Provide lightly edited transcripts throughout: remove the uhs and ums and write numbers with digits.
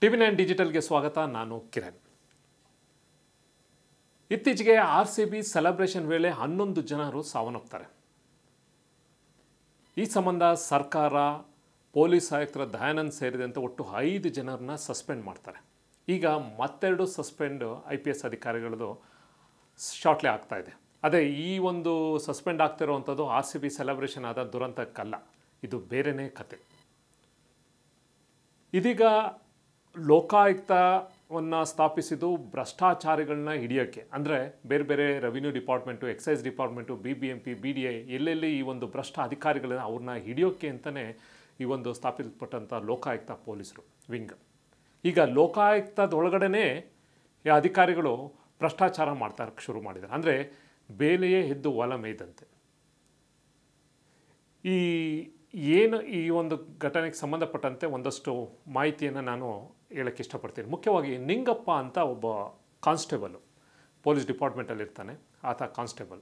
ಟಿವಿ9 ಡಿಜಿಟಲ್ಗೆ ಸ್ವಾಗತ. ನಾನು ಕಿರಣ್. ಇತ್ತೀಚೆಗೆ RCB ಸೆಲೆಬ್ರೇಷನ್ ವೇಳೆ 11 ಜನರು ಸಾವನ್ನಪ್ತಾರೆ. ಈ ಸಂಬಂಧ ಸರ್ಕಾರ, ಪೊಲೀಸ್ ಆಯುಕ್ತರ ದಯಾನಂದ್ ಸೇರಿದಂತೆ ಒಟ್ಟು 5 ಜನರನ್ನ ಸಸ್ಪೆಂಡ್ ಮಾಡ್ತಾರೆ. ಈಗ ಮತ್ತೆರಡು ಸಸ್ಪೆಂಡ್ IPS ಅಧಿಕಾರಿಗಳದು ಶಾರ್ಟ್ಲಿ ಆಗ್ತಾ ಇದೆ. ಅದೇ ಈ ಒಂದು ಸಸ್ಪೆಂಡ್ ಆಗ್ತಿರುವಂಥದ್ದು RCB ಸೆಲೆಬ್ರೇಷನ್ ಆದ ದುರಂತಕ್ಕಲ್ಲ, ಇದು ಬೇರೆಯೇ ಕತೆ. ಇದೀಗ ಲೋಕಾಯುಕ್ತವನ್ನು ಸ್ಥಾಪಿಸಿದ್ದು ಭ್ರಷ್ಟಾಚಾರಿಗಳನ್ನ ಹಿಡಿಯೋಕ್ಕೆ, ಅಂದರೆ ಬೇರೆ ಬೇರೆ revenue department, excise department, BBMP, BDI ಎಲ್ಲೆಲ್ಲಿ ಈ ಒಂದು ಭ್ರಷ್ಟ ಅಧಿಕಾರಿಗಳನ್ನ ಅವ್ರನ್ನ ಹಿಡಿಯೋಕ್ಕೆ ಅಂತಲೇ ಈ ಒಂದು ಸ್ಥಾಪಿಸಲ್ಪಟ್ಟಂಥ ಲೋಕಾಯುಕ್ತ ಪೊಲೀಸರು ವಿಂಗ್. ಈಗ ಲೋಕಾಯುಕ್ತದೊಳಗಡೆ ಈ ಅಧಿಕಾರಿಗಳು ಭ್ರಷ್ಟಾಚಾರ ಮಾಡ್ತಾ ಶುರು ಮಾಡಿದ್ದಾರೆ. ಅಂದರೆ ಬೇಲೆಯೇ ಎದ್ದು ಹೊಲ ಮೇಯ್ದಂತೆ. ಈ ಒಂದು ಘಟನೆಗೆ ಸಂಬಂಧಪಟ್ಟಂತೆ ಒಂದಷ್ಟು ಮಾಹಿತಿಯನ್ನು ನಾನು ಹೇಳೋಕ್ಕೆ ಇಷ್ಟಪಡ್ತೀನಿ. ಮುಖ್ಯವಾಗಿ ನಿಂಗಪ್ಪ ಅಂತ ಒಬ್ಬ ಕಾನ್ಸ್ಟೇಬಲು ಪೊಲೀಸ್ ಡಿಪಾರ್ಟ್ಮೆಂಟಲ್ಲಿ ಇರ್ತಾನೆ. ಆತ ಕಾನ್ಸ್ಟೇಬಲ್.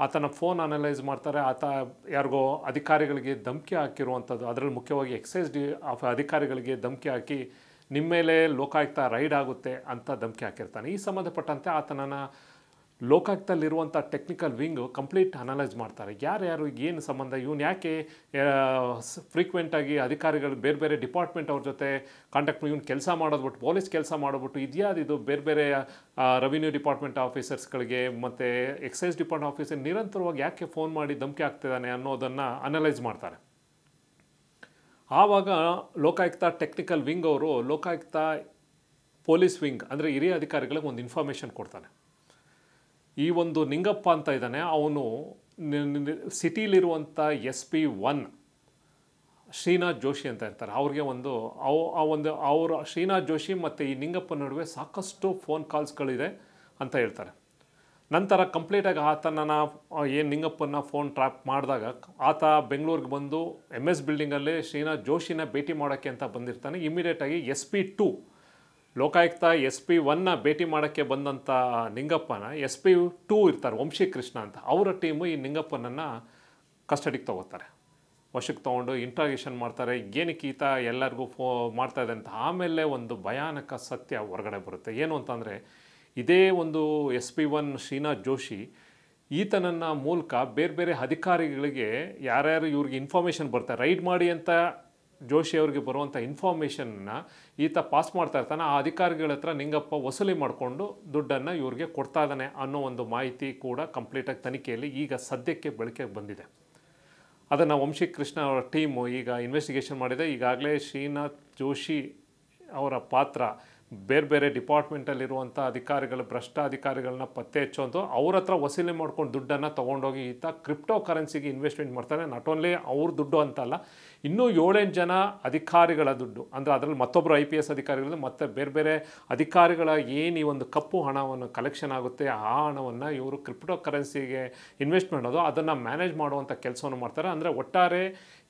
ಆತನ ಫೋನ್ ಅನಲೈಸ್ ಮಾಡ್ತಾರೆ. ಆತ ಯಾರಿಗೋ ಅಧಿಕಾರಿಗಳಿಗೆ ಧಮಕಿ ಹಾಕಿರುವಂಥದ್ದು, ಅದರಲ್ಲಿ ಮುಖ್ಯವಾಗಿ ಎಕ್ಸೈಸ್ ಅಧಿಕಾರಿಗಳಿಗೆ ಧಮಕಿ ಹಾಕಿ ನಿಮ್ಮ ಮೇಲೆ ಲೋಕಾಯುಕ್ತ ರೈಡ್ ಆಗುತ್ತೆ ಅಂತ ಧಮಕಿ ಹಾಕಿರ್ತಾನೆ. ಈ ಸಂಬಂಧಪಟ್ಟಂತೆ ಆತನನ್ನು ಲೋಕಾಯುಕ್ತಲ್ಲಿರುವಂಥ ಟೆಕ್ನಿಕಲ್ ವಿಂಗು ಕಂಪ್ಲೀಟ್ ಅನಲೈಸ್ ಮಾಡ್ತಾರೆ. ಯಾರ್ಯಾರು ಏನು ಸಂಬಂಧ, ಇವನು ಯಾಕೆ ಫ್ರೀಕ್ವೆಂಟಾಗಿ ಅಧಿಕಾರಿಗಳು ಬೇರೆ ಬೇರೆ ಡಿಪಾರ್ಟ್ಮೆಂಟ್ ಅವ್ರ ಜೊತೆ ಕಾಂಟ್ಯಾಕ್ಟ್, ಇವನು ಕೆಲಸ ಮಾಡೋದ್ಬಿಟ್ಟು ಪೊಲೀಸ್ ಕೆಲಸ ಮಾಡೋದ್ಬಿಟ್ಟು ಇದು ಬೇರೆ ಬೇರೆ ರೆವಿನ್ಯೂ ಡಿಪಾರ್ಟ್ಮೆಂಟ್ ಆಫೀಸರ್ಸ್ಗಳಿಗೆ ಮತ್ತು ಎಕ್ಸೈಸ್ ಡಿಪಾರ್ಟ್ಮೆಂಟ್ ಆಫೀಸರ್ ನಿರಂತರವಾಗಿ ಯಾಕೆ ಫೋನ್ ಮಾಡಿ ಧಮಕಿ ಆಗ್ತಿದ್ದಾನೆ ಅನ್ನೋದನ್ನು ಅನಲೈಸ್ ಮಾಡ್ತಾರೆ. ಆವಾಗ ಲೋಕಾಯುಕ್ತ ಟೆಕ್ನಿಕಲ್ ವಿಂಗ್ ಅವರು ಲೋಕಾಯುಕ್ತ ಪೊಲೀಸ್ ವಿಂಗ್ ಅಂದರೆ ಹಿರಿಯ ಅಧಿಕಾರಿಗಳಿಗೆ ಒಂದು ಇನ್ಫಾರ್ಮೇಷನ್ ಕೊಡ್ತಾನೆ. ಈ ಒಂದು ನಿಂಗಪ್ಪ ಅಂತ ಇದ್ದಾನೆ, ಅವನು ಸಿಟಿಲಿರುವಂಥ SP1 ಶ್ರೀನಾಥ್ ಜೋಶಿ ಅಂತ ಇರ್ತಾರೆ. ಅವ್ರಿಗೆ ಅವರು ಶ್ರೀನಾಥ್ ಜೋಶಿ ಮತ್ತು ಈ ನಿಂಗಪ್ಪ ನಡುವೆ ಸಾಕಷ್ಟು ಫೋನ್ ಕಾಲ್ಸ್ಗಳಿದೆ ಅಂತ ಹೇಳ್ತಾರೆ. ನಂತರ ಕಂಪ್ಲೀಟಾಗಿ ಆತನ ಏನು ನಿಂಗಪ್ಪನ ಫೋನ್ ಟ್ರ್ಯಾಪ್ ಮಾಡಿದಾಗ ಆತ ಬೆಂಗಳೂರಿಗೆ ಬಂದು MS ಬಿಲ್ಡಿಂಗಲ್ಲಿ ಶ್ರೀನಾಥ್ ಜೋಶಿನ ಭೇಟಿ ಮಾಡೋಕ್ಕೆ ಅಂತ ಬಂದಿರ್ತಾನೆ. ಇಮಿಡಿಯೇಟಾಗಿ SP2 ಲೋಕಾಯುಕ್ತ SP1ನ ಭೇಟಿ ಮಾಡೋಕ್ಕೆ ಬಂದಂಥ ನಿಂಗಪ್ಪನ SP2 ಇರ್ತಾರೆ, ವಂಶಿ ಕೃಷ್ಣ ಅಂತ, ಅವರ ಟೀಮು ಈ ನಿಂಗಪ್ಪನನ್ನು ಕಸ್ಟಡಿಗೆ ತೊಗೋತಾರೆ. ವಶಕ್ಕೆ ತೊಗೊಂಡು ಇಂಟ್ರಾಗೇಷನ್ ಮಾಡ್ತಾರೆ. ಏನಕ್ಕೆ ಈತ ಎಲ್ಲರಿಗೂ ಮಾಡ್ತಾಯಿದೆ ಅಂತ. ಆಮೇಲೆ ಒಂದು ಭಯಾನಕ ಸತ್ಯ ಹೊರಗಡೆ ಬರುತ್ತೆ. ಏನು ಅಂತಂದರೆ, ಇದೇ ಒಂದು SP1 ಶ್ರೀನಾಥ್ ಜೋಶಿ ಈತನನ್ನು ಮೂಲಕ ಬೇರೆ ಬೇರೆ ಅಧಿಕಾರಿಗಳಿಗೆ ಯಾರ್ಯಾರು ಇವ್ರಿಗೆ ಇನ್ಫಾರ್ಮೇಷನ್ ಬರ್ತಾರೆ, ರೈಡ್ ಮಾಡಿ ಅಂತ ಜೋಶಿ ಅವ್ರಿಗೆ ಬರುವಂಥ ಇನ್ಫಾರ್ಮೇಷನ್ನ ಈತ ಪಾಸ್ ಮಾಡ್ತಾ ಇರ್ತಾನೆ. ಆ ಅಧಿಕಾರಿಗಳ ಹತ್ರ ನಿಂಗಪ್ಪ ವಸೂಲಿ ಮಾಡಿಕೊಂಡು ದುಡ್ಡನ್ನು ಇವ್ರಿಗೆ ಕೊಡ್ತಾ ಇದ್ದಾನೆ ಅನ್ನೋ ಒಂದು ಮಾಹಿತಿ ಕೂಡ ಕಂಪ್ಲೀಟಾಗಿ ತನಿಖೆಯಲ್ಲಿ ಈಗ ಸದ್ಯಕ್ಕೆ ಬೆಳಕಿಗೆ ಬಂದಿದೆ. ಅದನ್ನು ವಂಶಿ ಕೃಷ್ಣ ಅವರ ಟೀಮು ಈಗ ಇನ್ವೆಸ್ಟಿಗೇಷನ್ ಮಾಡಿದೆ. ಈಗಾಗಲೇ ಶ್ರೀನಾಥ್ ಜೋಶಿ ಅವರ ಪಾತ್ರ ಬೇರೆ ಬೇರೆ ಡಿಪಾರ್ಟ್ಮೆಂಟಲ್ಲಿರುವಂಥ ಭ್ರಷ್ಟ ಅಧಿಕಾರಿಗಳನ್ನ ಪತ್ತೆ ಹಚ್ಚೋದು, ಅವ್ರ ಹತ್ರ ವಸೂಲಿ ಮಾಡ್ಕೊಂಡು ದುಡ್ಡನ್ನು ತೊಗೊಂಡೋಗಿ ಈತ ಕ್ರಿಪ್ಟೋ ಕರೆನ್ಸಿಗೆ ಇನ್ವೆಸ್ಟ್ಮೆಂಟ್ ಮಾಡ್ತಾರೆ. ನಾಟ್ ಓನ್ಲಿ ಅವ್ರ ದುಡ್ಡು ಅಂತಲ್ಲ, ಇನ್ನೂ 7-8 ಜನ ಅಧಿಕಾರಿಗಳ ದುಡ್ಡು, ಅಂದರೆ ಅದರಲ್ಲಿ ಮತ್ತೊಬ್ಬರು IPS ಅಧಿಕಾರಿಗಳು ಮತ್ತು ಬೇರೆ ಬೇರೆ ಅಧಿಕಾರಿಗಳ ಏನು ಈ ಒಂದು ಕಪ್ಪು ಹಣವನ್ನು ಕಲೆಕ್ಷನ್ ಆಗುತ್ತೆ, ಆ ಹಣವನ್ನು ಇವರು ಕ್ರಿಪ್ಟೋ ಕರೆನ್ಸಿಗೆ ಇನ್ವೆಸ್ಟ್ ಮಾಡೋದು, ಅದನ್ನು ಮ್ಯಾನೇಜ್ ಮಾಡುವಂಥ ಕೆಲಸವನ್ನು ಮಾಡ್ತಾರೆ. ಅಂದರೆ ಒಟ್ಟಾರೆ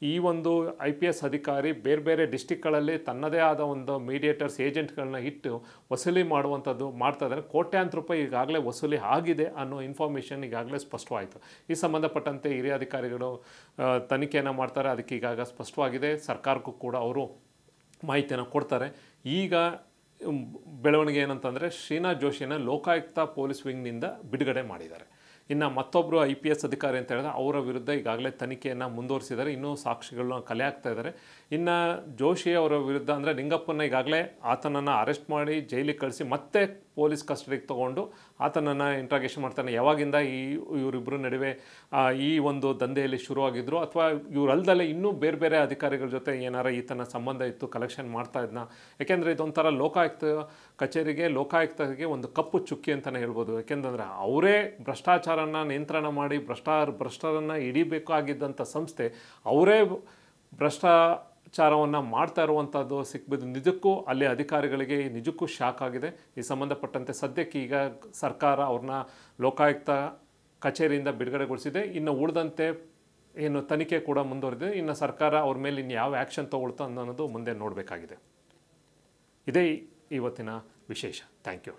ಈ ಒಂದು IPS ಅಧಿಕಾರಿ ಬೇರೆ ಬೇರೆ ಡಿಸ್ಟಿಕ್ಗಳಲ್ಲಿ ತನ್ನದೇ ಆದ ಒಂದು ಮೀಡಿಯೇಟರ್ಸ್, ಏಜೆಂಟ್ಗಳನ್ನ ಇಟ್ಟು ವಸೂಲಿ ಮಾಡುವಂಥದ್ದು ಮಾಡ್ತಾ ಇದ್ದಾರೆ. ಕೋಟ್ಯಾಂತರ ರೂಪಾಯಿ ಈಗಾಗಲೇ ವಸೂಲಿ ಆಗಿದೆ ಅನ್ನೋ ಇನ್ಫಾರ್ಮೇಷನ್ ಈಗಾಗಲೇ ಸ್ಪಷ್ಟವಾಯಿತು. ಈ ಸಂಬಂಧಪಟ್ಟಂತೆ ಹಿರಿಯ ಅಧಿಕಾರಿಗಳು ತನಿಖೆಯನ್ನು ಮಾಡ್ತಾರೆ. ಅದಕ್ಕೆ ಈಗಾಗ ಸ್ಪಷ್ಟವಾಗಿದೆ. ಸರ್ಕಾರಕ್ಕೂ ಕೂಡ ಅವರು ಮಾಹಿತಿಯನ್ನು ಕೊಡ್ತಾರೆ. ಈಗ ಬೆಳವಣಿಗೆ ಏನಂತಂದರೆ, ಶ್ರೀನಾಥ್ ಜೋಶಿನ ಲೋಕಾಯುಕ್ತ ಪೊಲೀಸ್ ವಿಂಗ್ನಿಂದ ಬಿಡುಗಡೆ ಮಾಡಿದ್ದಾರೆ. ಇನ್ನು ಮತ್ತೊಬ್ಬರು IPS ಅಧಿಕಾರಿ ಅಂತ ಹೇಳಿದ್ರೆ ಅವರ ವಿರುದ್ಧ ಈಗಾಗಲೇ ತನಿಖೆಯನ್ನು ಮುಂದುವರಿಸಿದ್ದಾರೆ. ಇನ್ನೂ ಸಾಕ್ಷಿಗಳನ್ನ ಕಲೆ ಹಾಕ್ತಾ ಇದ್ದಾರೆ. ಇನ್ನು ಜೋಶಿ ಅವರ ವಿರುದ್ಧ ಅಂದರೆ ನಿಂಗಪ್ಪನ ಈಗಾಗಲೇ ಆತನನ್ನು ಅರೆಸ್ಟ್ ಮಾಡಿ ಜೈಲಿಗೆ ಕಳಿಸಿ ಮತ್ತೆ ಪೊಲೀಸ್ ಕಸ್ಟಡಿಗೆ ತೊಗೊಂಡು ಆತನನ್ನು ಇಂಟ್ರಾಗೇಷನ್ ಮಾಡ್ತಾನೆ. ಯಾವಾಗಿಂದ ಇವರಿಬ್ಬರ ನಡುವೆ ಈ ಒಂದು ದಂಧೆಯಲ್ಲಿ ಶುರುವಾಗಿದ್ದರು, ಅಥವಾ ಇವರಲ್ದಲ್ಲೇ ಇನ್ನೂ ಬೇರೆ ಬೇರೆ ಅಧಿಕಾರಿಗಳ ಜೊತೆ ಏನಾರ ಈತನ ಸಂಬಂಧ ಇತ್ತು, ಕಲೆಕ್ಷನ್ ಮಾಡ್ತಾ ಇದ್ನ. ಯಾಕೆಂದರೆ ಇದೊಂಥರ ಲೋಕಾಯುಕ್ತರಿಗೆ ಒಂದು ಕಪ್ಪು ಚುಕ್ಕಿ ಅಂತಲೇ ಹೇಳ್ಬೋದು. ಯಾಕೆಂದರೆ ಅವರೇ ಭ್ರಷ್ಟಾಚಾರನ ನಿಯಂತ್ರಣ ಮಾಡಿ ಭ್ರಷ್ಟರನ್ನು ಹಿಡಿಬೇಕಾಗಿದ್ದಂಥ ಸಂಸ್ಥೆ, ಅವರೇ ಭ್ರಷ್ಟಾಚಾರವನ್ನು ಮಾಡ್ತಾ ಇರುವಂಥದ್ದು ಸಿಕ್ಬಿದ್ದು ನಿಜಕ್ಕೂ ಅಲ್ಲಿ ಅಧಿಕಾರಿಗಳಿಗೆ ನಿಜಕ್ಕೂ ಶಾಕ್ ಆಗಿದೆ. ಈ ಸಂಬಂಧಪಟ್ಟಂತೆ ಸದ್ಯಕ್ಕೆ ಈಗ ಸರ್ಕಾರ ಅವ್ರನ್ನ ಲೋಕಾಯುಕ್ತ ಕಚೇರಿಯಿಂದ ಬಿಡುಗಡೆಗೊಳಿಸಿದೆ. ಇನ್ನು ಉಳಿದಂತೆ ಏನು ತನಿಖೆ ಕೂಡ ಮುಂದುವರೆದಿದೆ. ಇನ್ನು ಸರ್ಕಾರ ಅವ್ರ ಮೇಲೆ ಇನ್ನು ಯಾವ ಆ್ಯಕ್ಷನ್ ತೊಗೊಳ್ತಾ ಅನ್ನೋದು ಮುಂದೆ ನೋಡಬೇಕಾಗಿದೆ. ಇದೇ ಇವತ್ತಿನ ವಿಶೇಷ. Thank you.